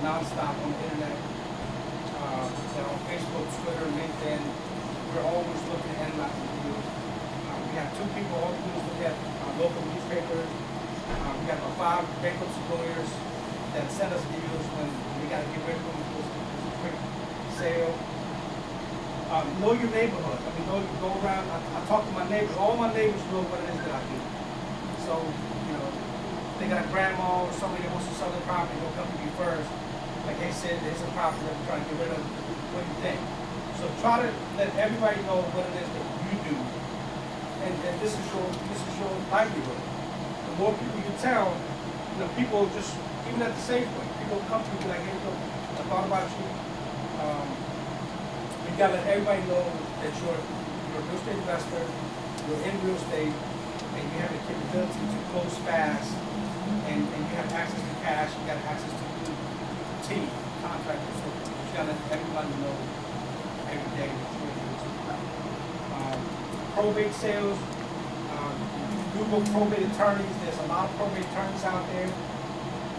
nonstop on the internet. They're on Facebook, Twitter, LinkedIn. We're always looking at analyzing deals. We have 2 people all do is look at local newspapers. We got about 5 bankruptcy lawyers that send us deals when we got to get rid of them. It's a quick sale. Know your neighborhood. I mean, go around. I talk to my neighbors. All my neighbors know what it is that I do. So, they got a grandma or somebody that wants to sell their property, they'll come to me first. Like, hey, Sid, there's a property that we're trying to get rid of. What do you think? So try to let everybody know what it is that you do. And this is your livelihood. The more people you tell, people just, even at the Safeway, people come to you like, hey, look, I thought about you. You gotta let everybody know that you're a real estate investor, you're in real estate, and you have the capability to close fast, and you have access to cash, you got access to the team, contractors, so you gotta let everybody know every day that you're in real estate. Probate sales, Google probate attorneys, there's a lot of probate attorneys out there.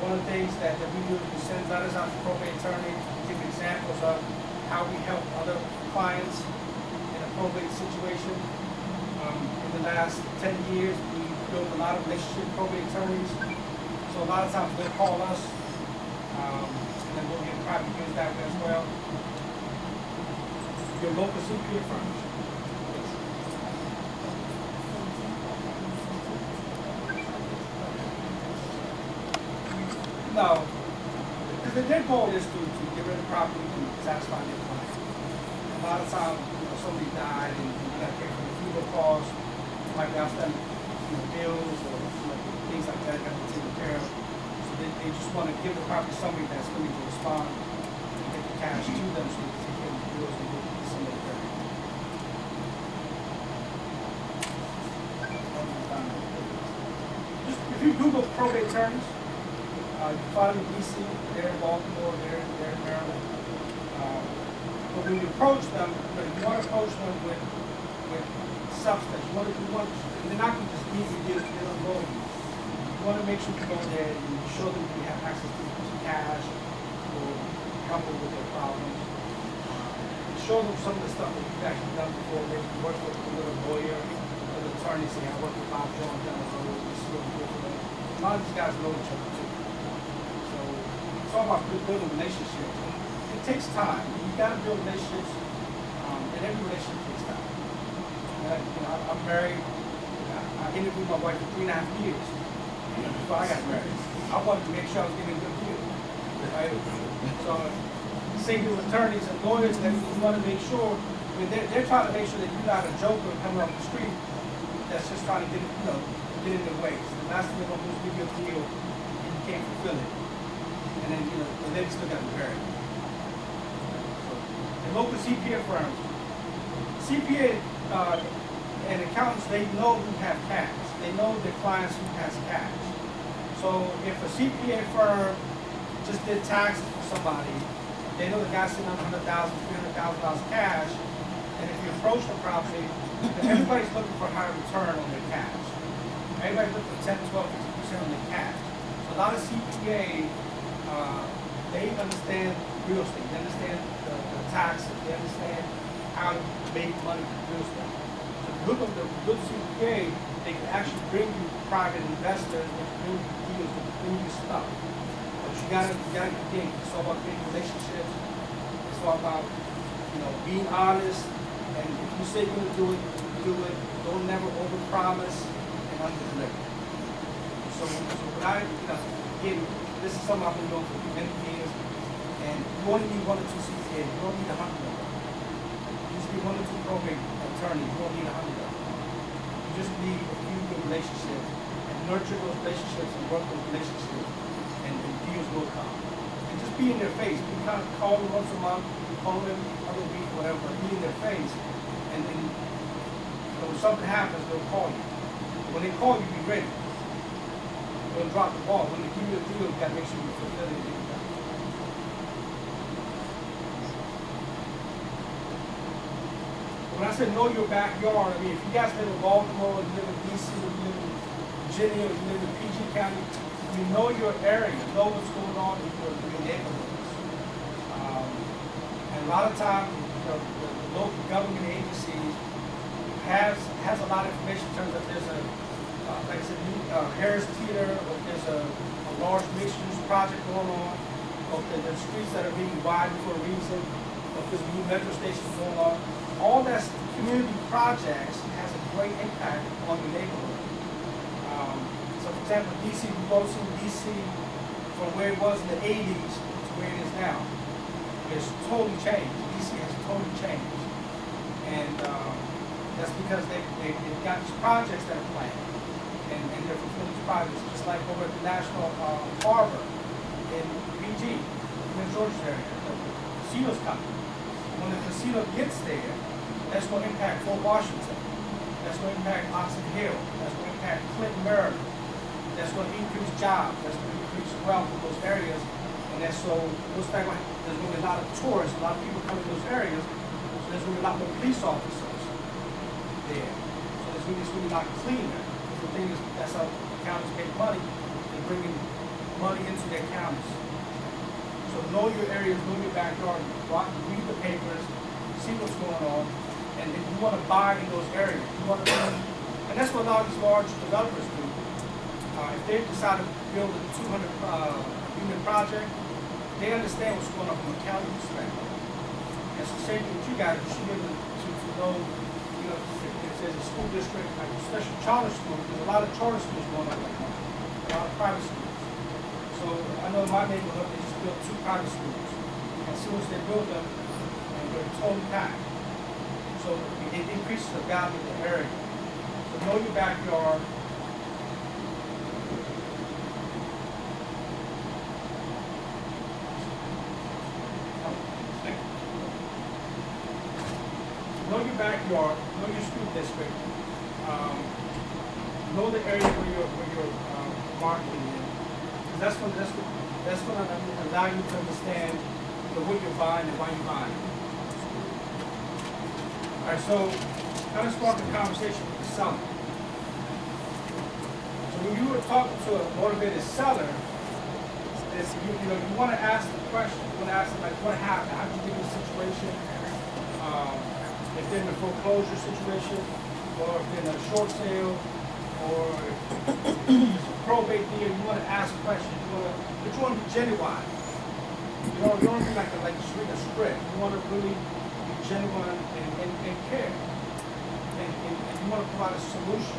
One of the things that we do is we send letters out to probate attorneys, give examples of how we help other clients in a probate situation. In the last 10 years, we built a lot of relationship with probate attorneys. So a lot of times they'll call us, and then we'll get private deals that way as well. Your local CPA firms. No, because their goal is to get rid of property and satisfy their client. A lot of times, somebody died and you got to pay for the funeral costs, you might be outstanding bills or things like that got to be taken care of. So they just want to give the property to somebody that's going to respond and get the cash to them so they can take care of the bills and get somebody there. If you Google probate attorneys, you find them in DC, they're in Baltimore, they're in Maryland. But when you approach them, you want to approach them with substance. They're not going to just give you deals to get on road. You want to make sure you go there and you show them you have access to cash or help them with their problems. Show them some of the stuff that you've actually done before. Maybe you work with a little lawyer, a little attorney, say, I work with Bob Jones down the road, this is what we do for them. A lot of these guys know each other too. So it's all about building relationships. It takes time. You got to build relationships, and every relationship takes time. I'm married. I interviewed my wife for 3.5 years before I got married. I wanted to make sure I was getting a good deal. Right? So same with attorneys and lawyers, and you want to make sure. I mean, they're trying to make sure that you're not a joker coming off the street that's just trying to get in their ways. The last thing they're going to do is give you a deal and you can't fulfill it. And then, and then still got married. So, the local CPA firms, CPA and accountants, they know who have cash. They know their clients who has cash. So if a CPA firm just did taxes for somebody, they know the guy's sitting on $100,000, $300,000 cash, and if you approach the property, everybody's looking for a higher return on their cash. Everybody's looking for 10, 12, 50% on their cash. So a lot of CPA, they understand real estate. They understand the taxes. They understand how to make money from real estate. So if you look at the good CPA, they can actually bring you private investors, they can bring you deals, they can bring you stuff. But you gotta think. It's all about creating relationships. It's all about being honest. And if you say you're gonna do it, do it. Don't never overpromise and underdeliver. So when I again, this is something I've been doing for many years, and you only need 1 or 2 CPAs. You don't need 100 of them. You just need 1 or 2 probate attorneys. You don't need 100 of them. You just need a few good relationships, and nurture those relationships and work those relationships, and deals will come. And just be in their face. You kind of call them once a month, call them other week, whatever, be in their face. And then when something happens, they'll call you. When they call you, be ready. Don't drop the ball. When they give you a deal, you got to make sure you fulfill it. When I say know your backyard, I mean, if you guys live in Baltimore, you live in DC, you live in Virginia, you live in PG County, you know your area, you know what's going on in your neighborhood. a lot of times, the local government agencies has a lot of information in terms of there's a, like I said, Harris Teeter, or if there's a large mixed-use project going on, or if there's streets that are being widened for a reason, or if there's a new metro station going on. All that's community projects has a great impact on the neighborhood. So for example, DC, we go to DC from where it was in the 80s to where it is now. It's totally changed. DC has totally changed. And that's because they've got these projects that are planned. And they're fulfilling these projects, just like over at the National Harbor in PG, in Georgia's area, the casino's coming. When the casino gets there, that's going to impact Fort Washington. That's going to impact Oxon Hill. That's going to impact Clinton, Maryland. That's going to increase jobs. That's going to increase wealth in those areas. And that's so, there's going to be a lot of tourists, a lot of people coming to those areas. So there's going to be a lot more police officers there. So it's going to be a lot cleaner. The thing is, that's how counties make money. They're bringing money into their counties. So know your areas, know your backyard, read the papers, see what's going on, and if you want to buy in those areas, you want to and that's what a lot of these large developers do. If they decide to build a 200-unit project, they understand what's going on from a county perspective. It's the same thing with you guys. You should be able to know, if there's a school district, like a special charter school, there's a lot of charter schools going on right now, a lot of private schools. So I know in my neighborhood, they just built 2 private schools. As soon as they build them, they're totally packed. So it increases the value of the area. So know your backyard. Know your backyard, know your school district, know the area where you're marketing in. Because that's going to allow you to understand what you're buying and why you're buying. All right, so kind of spark a conversation with the seller. So when you were talking to a motivated seller, you want to ask the question. You want to ask them, like, what happened? How did you get in this situation? If they're in a foreclosure situation, or if they're in a short sale, or if it's a probate deal, you want to ask questions. But you want to be genuine. You don't be like just read a script. You want to really be genuine and care. And you want to provide a solution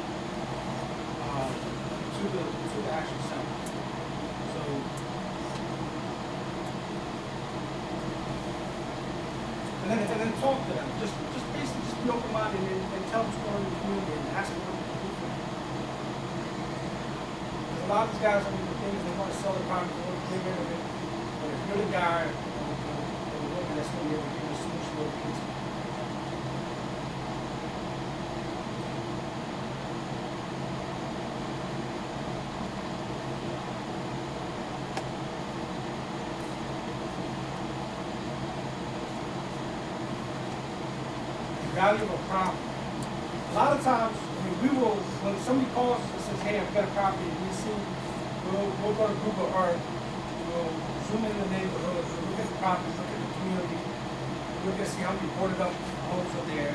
to the actual seller. So and then talk to them. Just basically just be open-minded and tell them what's going on in the community and ask them what they can do for you. Because a lot of these guys, the thing is they want to sell the property, they want to get rid of it. But if you're the guy or the woman that's going to be able to give you a solution to it, value of a property. A lot of times, when somebody calls us and says, hey, I've got a property in DC, we'll go to Google Earth, we'll zoom in the neighborhood, we'll look at the property, look at the community, we'll look and see how many boarded up homes are there,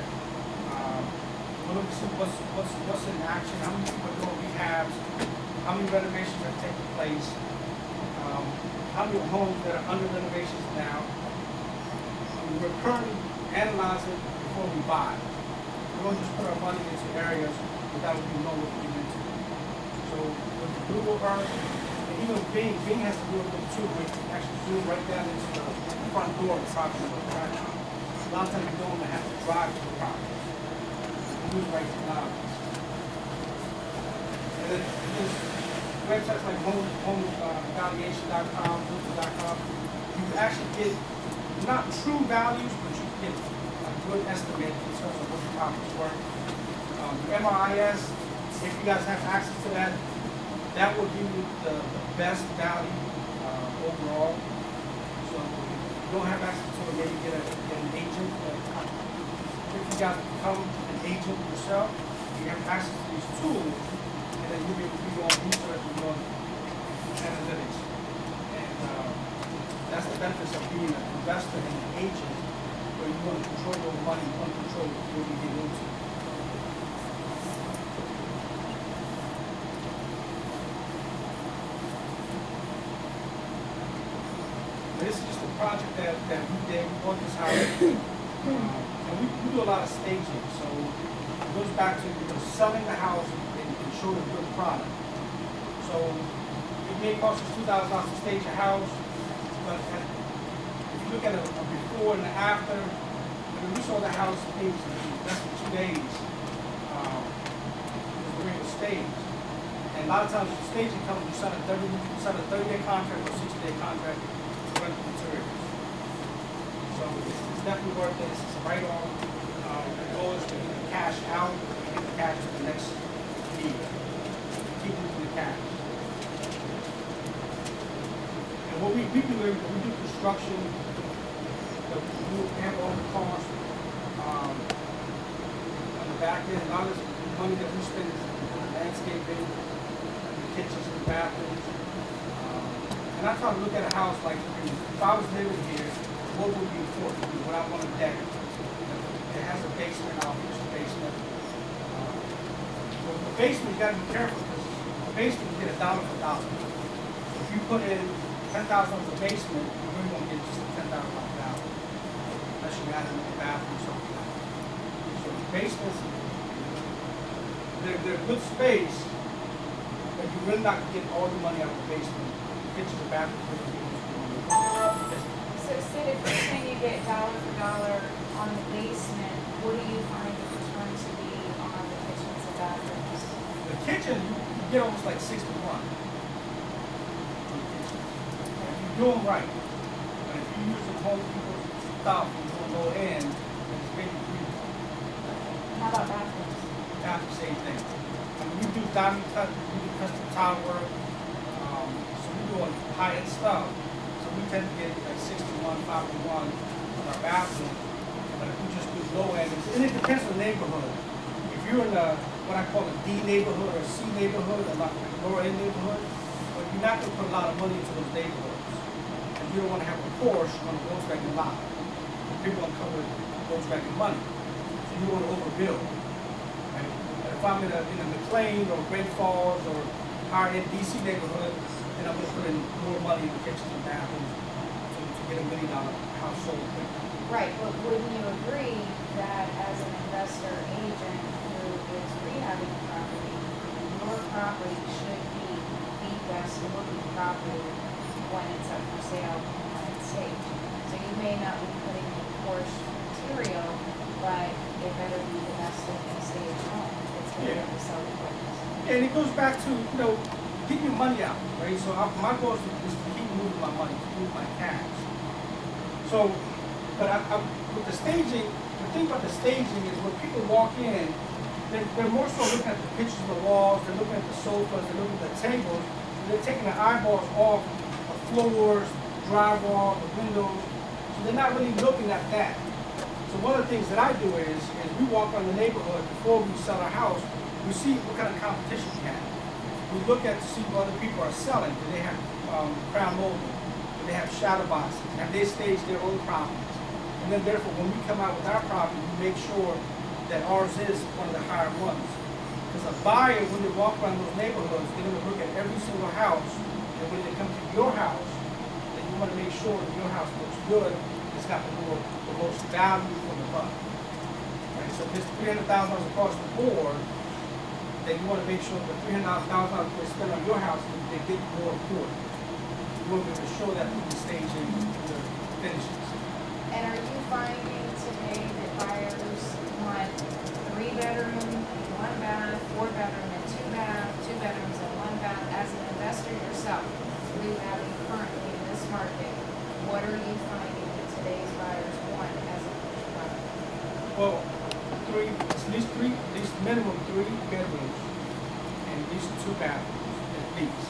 we'll look to see what's in action, how many people are doing rehabs, how many renovations have taken place, how many homes that are under renovations now. We're currently analyzing before we buy. We don't just put our money into areas without we know what we're getting into. So with Google Earth, and even Bing has to do a bit too. We can actually zoom right down into the front door of the property we're right now. A lot of times we don't even have to drive to the property. We use right now. And then there's websites like homevaluation.com, realtor.com. You can actually get not true values, but you can get a good estimate in terms of what the property's worth. The MRIS, if you guys have access to that, that will give you the best value overall. So if you don't have access to it, maybe get an agent. If you guys become an agent yourself, you have access to these tools, and then you'll be able to do your own research and your own analytics. And that's the benefits of being an investor and an agent where you want to control your money, you want to control what you get into. This is just a project that we did. We bought this house, and we do a lot of staging. So it goes back to selling the house and showing a good product. So it may cost us $2,000 to stage a house, but if you look at a before and an after, when we saw the house staged in less than 2 days, it was a stage. And a lot of times with staging companies, you sign a 30-day contract or 60-day contract to rent the materials. So it's definitely worth it. It's right on. The goal is to get the cash out and get the cash to the next year. Keep moving the cash. And what we do is we do construction. We handle all the costs. On the back end, a lot of this money that we spend is on landscaping, the kitchens and the bathrooms. And I try to look at a house like, if I was living here, what would be important? What I want a deck. It has a basement, I'll fix the basement. But the basement, you gotta be careful because the basement you get $1 for $1. So if you put in $10,000 in the basement, you're really gonna get just $10,000 value. Unless you add another bathroom or something like that. So the basements, they're good space, but you're really not gonna get all the money out of the basement. Kitchens and bathrooms. So Sid, if you're saying you get dollar for dollar on the basement, what do you find the return to be on the kitchens and bathrooms? The kitchen, you get almost like 6 to 1. If you do them right, but if you use the home people's stuff and you don't go in, then it's maybe 3 to 1. How about bathrooms? That's the same thing. I mean, we do diamond cut, we do custom tile work, so we do high-end stuff. So we tend to get like 6 to 1, 5 to 1 on our bathroom. But if we just do low end, and it depends on the neighborhood. If you're in a, what I call a D neighborhood or a C neighborhood, a lower end neighborhood, but you're not going to put a lot of money into those neighborhoods. And you don't want to have a Porsche on a Volkswagen lot. People don't come with Volkswagen money. So you want to overbuild. Right? And if I'm in a McLean or Great Falls or higher end DC neighborhood, then I'm going to put in more money in the kitchens and bathrooms to get $1 million house sold quickly. Right, but wouldn't you agree that as an investor agent who is rehabbing a property, your property should be the best looking property when it's up for sale and when it's staged? So you may not be putting in Porsche material, but it better be the best looking staged home. It's going to sell the quickest. And it goes back to, get your money out, right? So my goal is to keep moving my money, to move my cash. So, but with the staging, the thing about the staging is when people walk in, they're more so looking at the pictures of the walls, they're looking at the sofas, they're looking at the tables, and they're taking their eyeballs off the floors, drywall, the windows, so they're not really looking at that. So one of the things that I do is we walk around the neighborhood before we sell our house, we see what kind of competition we have. We look at to see what other people are selling. Do they have crown molding? Do they have shadow boxes? Have they staged their own properties? And then therefore, when we come out with our property, we make sure that ours is one of the higher ones. Because a buyer, when they walk around those neighborhoods, they're going to look at every single house. And when they come to your house, then you want to make sure that your house looks good. It's got the most value for the buck. Right? So if it's $300,000 across the board, then you want to make sure that $300,000 they spend on your house, they get more for it. You want to be able to show that through the staging, the finishes. And are you finding today that buyers want 3-bedroom, 1 bath, 4-bedroom and 2 bath, 2 bedrooms and 1 bath? As an investor yourself, rehabbing currently in this market, what are you finding that today's buyers want as a finished product? Well, at least minimum 3 bedrooms and at least 2 bathrooms at least.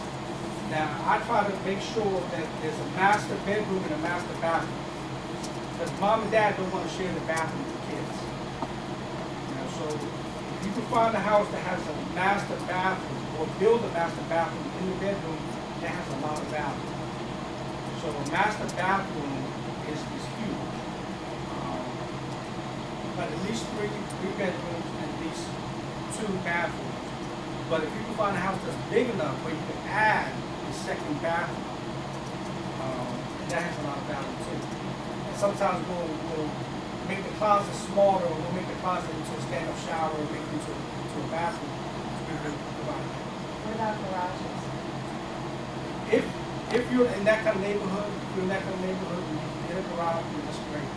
Now, I try to make sure that there's a master bedroom and a master bathroom. Because mom and dad don't want to share the bathroom with kids. So if you can find a house that has a master bathroom or build a master bathroom in the bedroom, that has a lot of value. So a master bathroom is huge. at least three bedrooms, and at least 2 bathrooms. But if you can find a house that's big enough where you can add a second bathroom, that has a lot of value too. And sometimes we'll make the closet smaller, or we'll make the closet into a stand-up shower, or make it into a bathroom. We really provide that. What about garages? If you're in that kind of neighborhood, and you get a garage, that's great.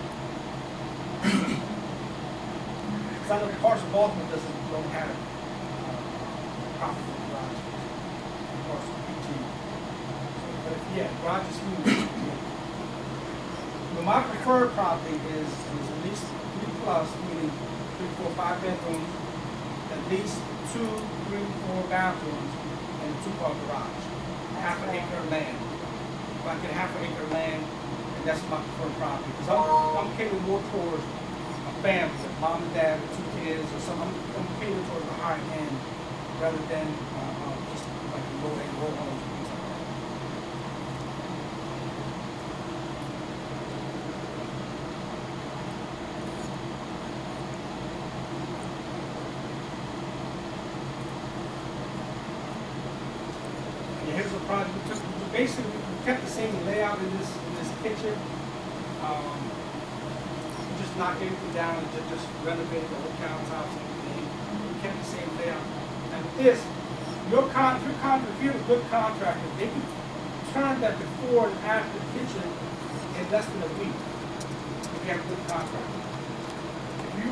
Because I know parts of Baltimore don't have proper garages. Parts of PG. But yeah, garage is huge. But my preferred property is at least 3 plus, meaning 3, 4, 5 bedrooms, at least 2, 3, 4 bathrooms, and a 2-car garage. Half an acre of land. If I get half an acre of land, and that's my preferred property. Because I'm catering more towards a family, like mom and dad with 2 kids, or something. I'm catering towards the high end rather than just like low end row homes and things like that. Yeah, here's a project. Basically, we kept the same layout in this kitchen. We just knocked everything down and just renovated the whole countertops and everything. We kept the same layout. And with this, if you're a good contractor, they can turn that before and after the kitchen in less than a week. If you have a good contractor. If you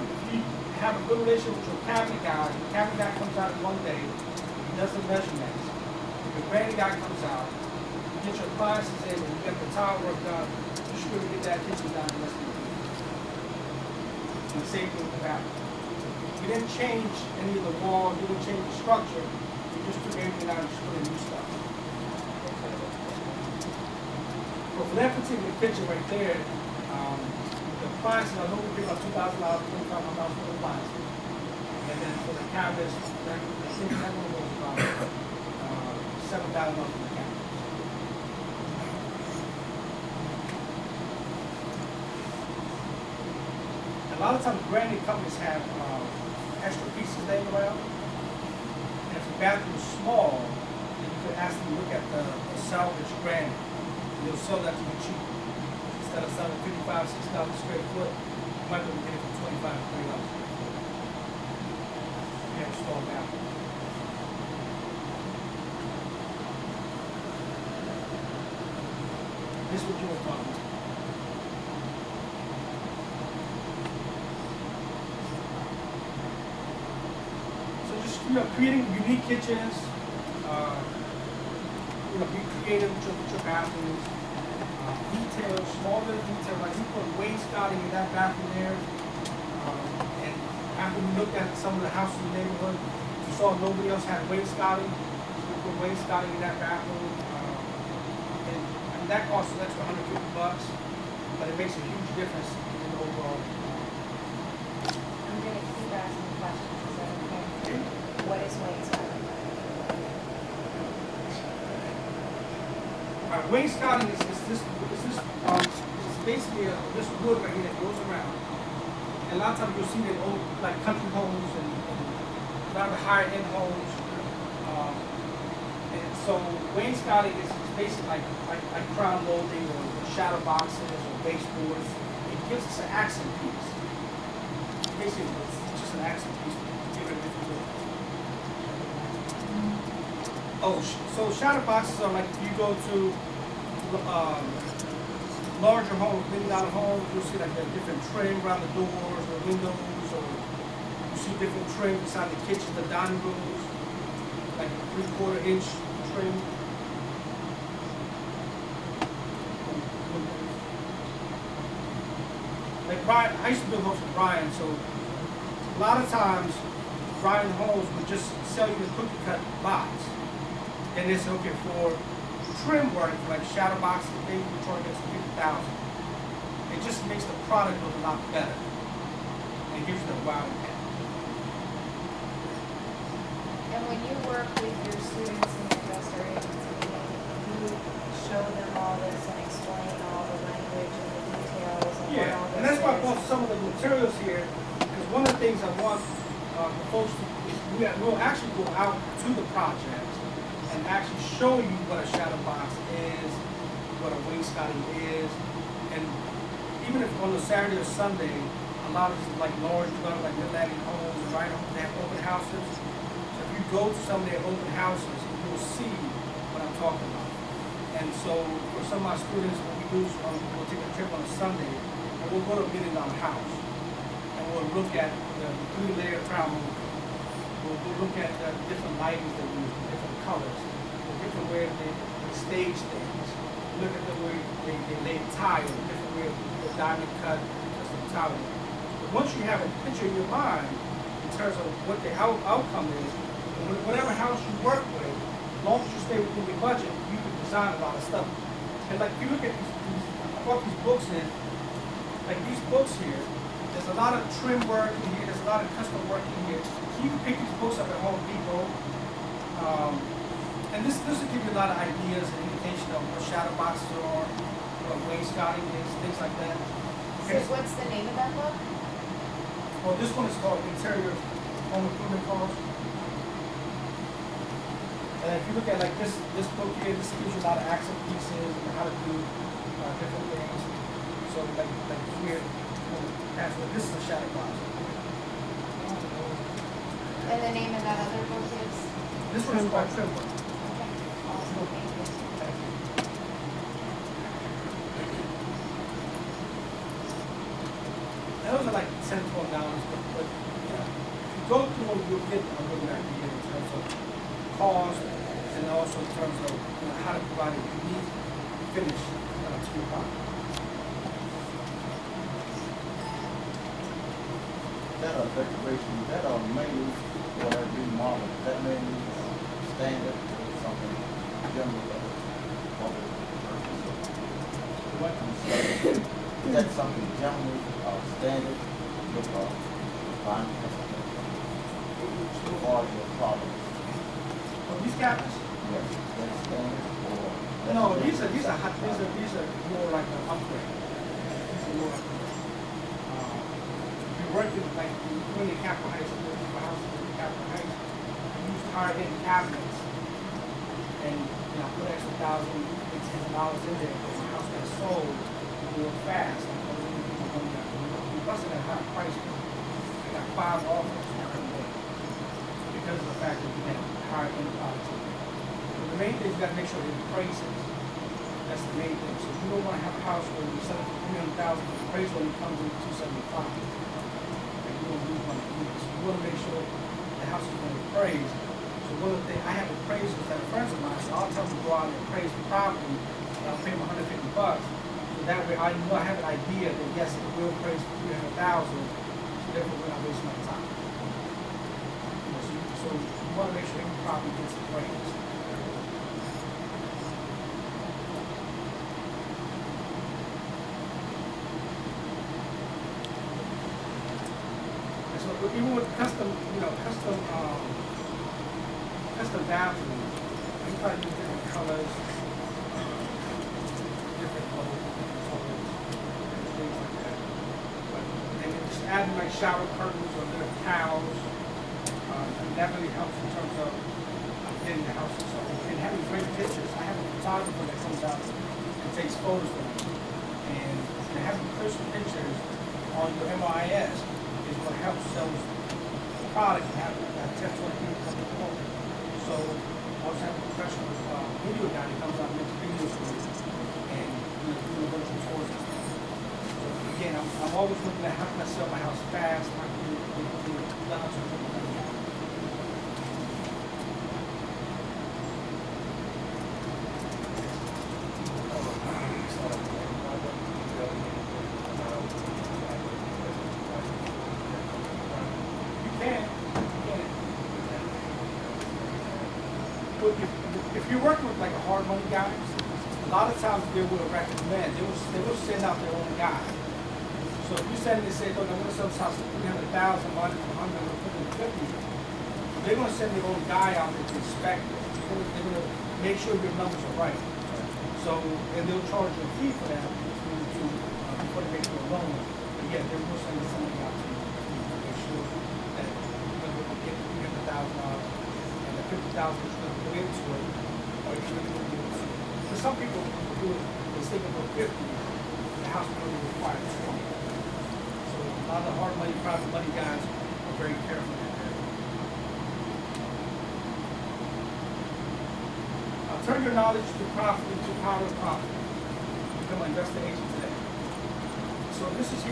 have a good relationship with your cabinet guy, the cabinet guy comes out in one day, he does the measurements. The granny guy comes out, you get your appliances in, and you get the tile work done, you should really get that kitchen done in less than a week. And the same thing with the bathroom. You didn't change any of the walls, you didn't change the structure, you just took everything out and just put in new stuff. But for that particular kitchen right there, the appliances, I know we pay about $2,000, $2,500 for the appliances. And then for the cabinets, I think that one was about $7,000 for the cabinets. A lot of times brand new companies have extra pieces laying around. And if the bathroom is small, then you can ask them to look at the salvage granite. And they'll sell that to you cheap. Instead of selling $55, $60 square foot, you might be able to get it for $25 to $30 square foot. You have a small bathroom. This is what you were talking about. Creating unique kitchens, be creative with your bathrooms, details, small little details, like you put wainscoting in that bathroom there, and after we looked at some of the houses in the neighborhood, we saw nobody else had wainscoting, so we put wainscoting in that bathroom, and that costs an extra $150, but it makes a huge difference in the overall. I'm going to keep asking questions, is that okay? What is wainscoting? Wainscoting is basically this wood right here that goes around. And a lot of times you'll see that old like country homes and rather higher end homes. And so wainscoting is basically like crown molding or shadow boxes or baseboards. It gives us an accent piece. Basically, it's just an accent piece to give it a different look. Oh, so shadow boxes are like if you go to larger homes, $1 million homes, you'll see like a different trim around the doors or windows, or you see different trim inside the kitchen, the dining rooms, like a 3/4 inch trim. Like Brian, I used to build homes for Brian, so a lot of times Brian Homes would just sell you the cookie cut box. And they say, okay, for trim work, like shadow boxes, they would charge us $50,000. It just makes the product look a lot better. And gives you the wow effect. And when you work with your students in the investor agency, you show them all this and explain all the language and the details and what all this and that's why I is. bought some of the materials here. one of the things I want the folks to, we'll actually go out to the project and actually show you what a shadow box is, what a wainscoting is, and even if on a Saturday or Sunday, a lot of these like large developers like Mid-Atlantic homes, right, they have open houses. So if you go to some of their open houses, you'll see what I'm talking about. And so for some of my students, when we do, we'll take a trip on a Sunday, and we'll go to a $1 million house, and we'll look at the 3-layer crown molding. We'll look at the different lightings they use, the different colors, the different ways they stage things. Look at the way they lay tile, the different way the diamond cut, custom tile. But once you have a picture in your mind in terms of what the outcome is, whatever house you work with, as long as you stay within your budget, you can design a lot of stuff. And like if you look at these I brought these books in, like these books here, there's a lot of trim work in here, there's a lot of custom work in here. You can pick these books up at Home Depot. And this will give you a lot of ideas and indication of what shadow boxes are, what wainscoting is, things like that. Okay. So what's the name of that book? Well, this one is called Interior Home Improvement Costs. And if you look at like this book here, this gives you a lot of accent pieces and how to do different things. So like here, this is a shadow box. And the name of that other book is? This one is called Trim Work. Okay, awesome, thank you. Thank you. Those are like $10, $12, but yeah, if you go through them, you'll get a really good idea in terms of cost and also in terms of how to provide a unique finish to your product. That decoration, that mainly for that remodel, that mainly standard or something general that for the purpose of what you is that something general standard with fine customers so far as your problems? Well, these cabinets? Yes, that's standard or No, these are more like an upgrade. These are more like working like when the Capitol Heights, the houses in Capitol Heights, I used higher-end cabinets, and put extra $1,000, $10 in there because the house got sold real fast. We busted at a high price. I got 5 offers every day because of the fact that we had higher-end products. But the main thing is you got to make sure it appraises. That's the main thing. So you don't want to have a house where you sell it for $300,000, but the appraisal only comes in $275. You want to make sure the house is going to appraise. So one of the things, I have appraisers that are friends of mine, so I'll tell them to go out and appraise the property, and I'll pay them $150. So that way I know I have an idea that yes, it will appraise for $300,000, so therefore we're not wasting my time. So you want to make sure every property gets appraised. So even with custom bathrooms, you try to use different colors, different colors, things like that. And then just adding like shower curtains or little towels, and that really helps in terms of getting the house and so and having great pictures. I have a photographer that comes out and takes photos of me, and having crisp pictures on your MIS is what helps sell the product and have 10, 20 people come to the home. So I also have a professional video guy that comes out and makes videos for you and do virtual tours and stuff. So again, I'm always looking at how can I sell my house fast, how can I do it down to the if you're working with like a hard money guy, a lot of times they will recommend, they will send out their own guy. So if you send and say, look, I'm going to sell this house for $300,000, $100,000, $150,000, they're going to send their own guy out there to inspect it. They're going to make sure your numbers are right. So, and they'll charge you a fee for that before they make you a loan. But yeah, they will send somebody out to make sure. and the 50,000 is going to go into it, or you really going to do it. For some people who do it, they think about 50, the house will only require 20. So a lot of the hard money, private money guys are very careful in that area. Turn your knowledge to profit into power of profit. Become an investor agent today. So this is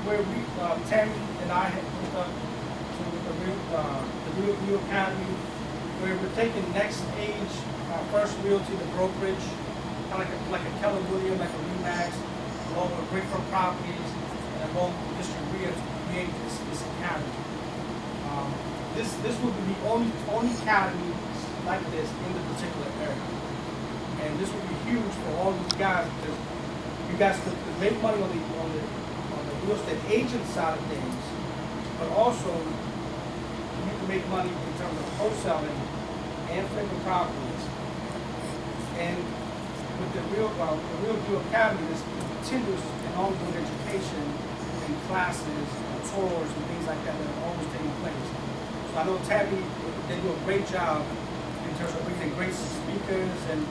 where we, Tammy and I have hooked up to the Real Deal Academy, where we're taking next age, first realty, the brokerage, kind of like a Keller Williams, like a RE/MAX, along with Brickfront properties, and along with District REIA to create this academy. This will be the only academy like this in the particular area. And this will be huge for all these guys because you guys could make money on the real estate agent side of things, but also you can make money in terms of wholesaling and flipping properties. And with the Real Deal Academy, this continuous and ongoing education and classes and tours and things like that are always taking place. So I know Tabby, they do a great job in terms of bringing great speakers and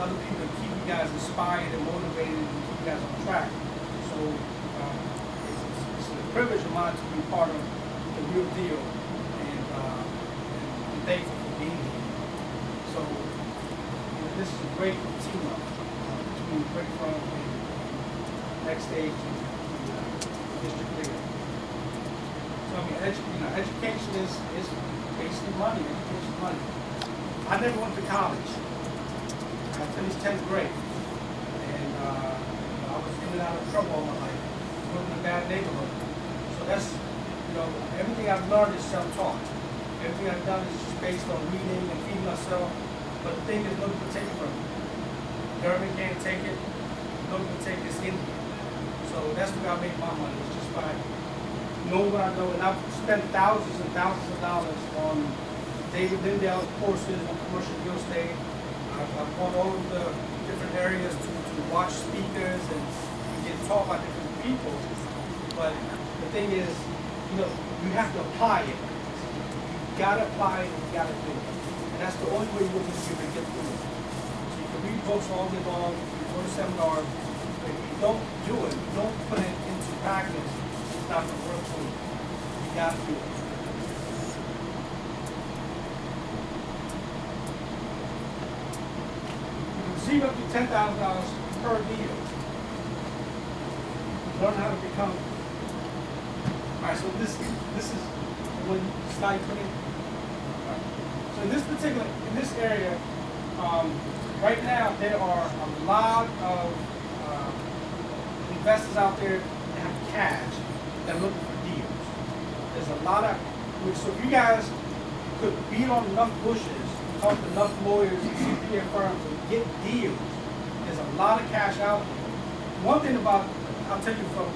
other people to keep you guys inspired and motivated and keep you guys on track. So it's a privilege of mine to be part of the Real Deal and thankful for being here. So this is a great team up between Brickfront and next stage and District REIA. So I mean, education is basically money. Education is money. I never went to college. I finished 10th grade, and I was in and out of trouble all my life, living in a bad neighborhood. So that's, everything I've learned is self-taught. Everything I've done is just based on reading and feeding myself. But the thing is, nobody can take it from me. The government can't take it. Nobody can take this in here. So that's where I make my money. It's just by knowing what I know, and I've spent thousands and thousands of dollars on David Lindell's courses on commercial real estate. I've gone all over the different areas to watch speakers and get taught by different people. But the thing is, you have to apply it. You gotta apply it and you gotta do it. And that's the only way you're going to get through it. So you can read books all day long, you can go to seminars, but if you don't do it, you don't put it into practice, it's not gonna work for you. You gotta do it. Receive up to $10,000 per deal. Learn how to become. All right, so this is when slide 20. So in this area, right now there are a lot of investors out there that have cash that are looking for deals. There's a lot of, so if you guys could beat on enough bushes, talk to enough lawyers and CPA firms and get deals, there's a lot of cash out there. One thing about, I'll tell you from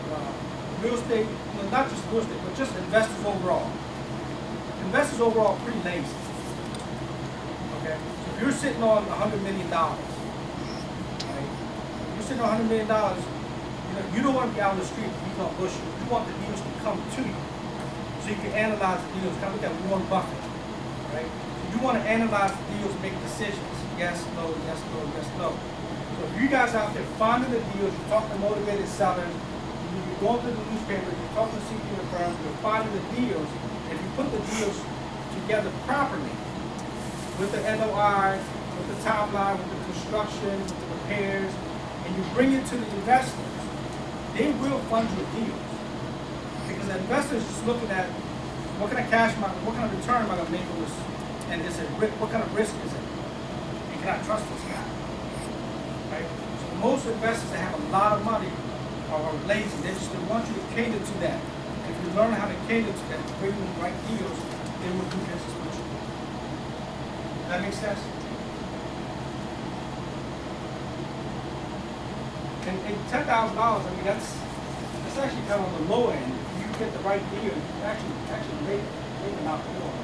real estate, not just real estate, but just investors overall. Investors overall are pretty lazy. Okay? So if you're sitting on $100 million, right? If you're sitting on $100 million, you don't want to be out on the street beating on bushes. You want the deals to come to you. So you can analyze the deals, kind of like Warren Buffett, right? So you want to analyze the deals, make decisions. Yes, no, yes, no, yes, no. So if you guys out there finding the deals, you're talking to motivated sellers, you're going to the newspaper, you're talking to CPA firms, you're finding the deals. If you put the deals together properly, with the NOI, with the timeline, with the construction, with the repairs, and you bring it to the investors, they will fund your deals. Because the investors just looking at what kind of return am I going to make on this, and what kind of risk is it? And can I trust this guy? Right? So most investors that have a lot of money are lazy. They want you to cater to that. If you learn how to cater to that, bring them the right deals, they will do business with you. Does that make sense? And $10,000, I mean, that's actually kind of on the low end. If you get the right deal, you actually make a lot more.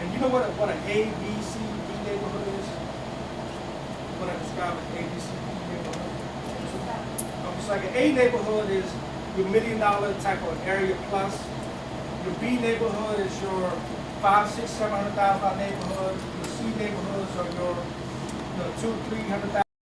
And you know what an A, B, C, D neighborhood is? What I describe as A, B, C, D neighborhood? Okay, so like an A neighborhood is your $1 million type of area plus. Your B neighborhood is your $500,000, $600,000, $700,000 neighborhood. Your C neighborhoods are your, $200,000, $300,000